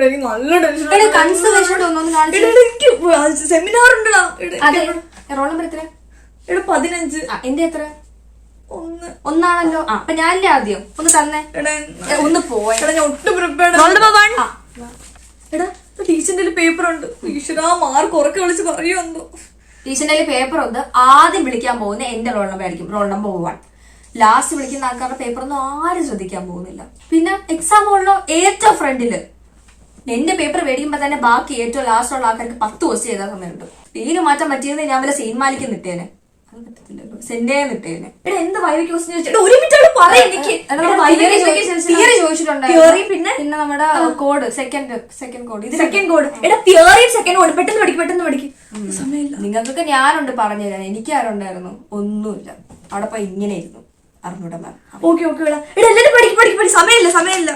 എനിക്ക് നല്ല tension. Seminar ഉണ്ടടാ. റോൾ നമ്പർ എത്ര? 15. എന്റെ എത്ര? 1 അപ്പൊ ഞാനല്ലേ ആദ്യം ഒന്ന് തന്നെ ഒന്ന് പോയ ഞാൻ ഒട്ടും പ്രിപ്പയർഡ്. എടാ ടീച്ചറിന്റെ പേപ്പർ ഉണ്ട്. ഈശ്വരാ മാർക്ക് ഉറക്കെ വിളിച്ച് പറയുമെന്തോ. ടീച്ചറിന്റെ പേപ്പർ ഉണ്ട്. ആദ്യം വിളിക്കാൻ പോകുന്ന എന്റെ റോൾ നമ്പർ ആയിരിക്കും, റോൾ നമ്പർ 1. ലാസ്റ്റ് വിളിക്കുന്ന ആൾക്കാരുടെ പേപ്പർ ഒന്നും ആരും ശ്രദ്ധിക്കാൻ പോകുന്നില്ല. പിന്നെ എക്സാം ഹോളിലോ ഏറ്റവും ഫ്രണ്ടില് എന്റെ പേപ്പർ മേടിക്കുമ്പോ തന്നെ ബാക്കി ഏറ്റവും ലാസ്റ്റ് ഉള്ള ആൾക്കാർക്ക് 10 ക്വസ്റ്റ്യൻ എഴുതാൻ സമയമുണ്ട്. പേര് മാറ്റാൻ പറ്റിയെന്ന് ഞാൻ വല്ല സെയിൻ മാലിക്ക് നിട്ടേനെ, അത് പറ്റത്തില്ലല്ലോ, സെന്റേ നിട്ടേനെ. എടാ എന്ത് വൈവി ക്വസ്റ്റ്യൻ ചോദിച്ചാൽ ഒരു മിനിറ്റ് പറയാം. എനിക്ക് തിയറി ചോദിച്ചിട്ടുണ്ടായിരുന്നു. പിന്നെ നമ്മുടെ കോഡ് സെക്കൻഡ് കോഡ് ഇത് സെക്കൻഡ് കോഡ്. എടാ തിയറിയും സെക്കൻഡ് കോഡ് പെട്ടെന്ന് പഠിക്കും. സമയമില്ല. നിങ്ങൾക്കൊക്കെ ഞാനുണ്ട് പറഞ്ഞു തരാൻ. എനിക്ക് ആരുണ്ടായിരുന്നു? ഒന്നുമില്ല. അവിടെ പോയി ഇങ്ങനെ ഇരുന്നു അറിഞ്ഞൂടാ മാം. ഓക്കെ എടാ എല്ലാരും പഠിക്കും. സമയമില്ല.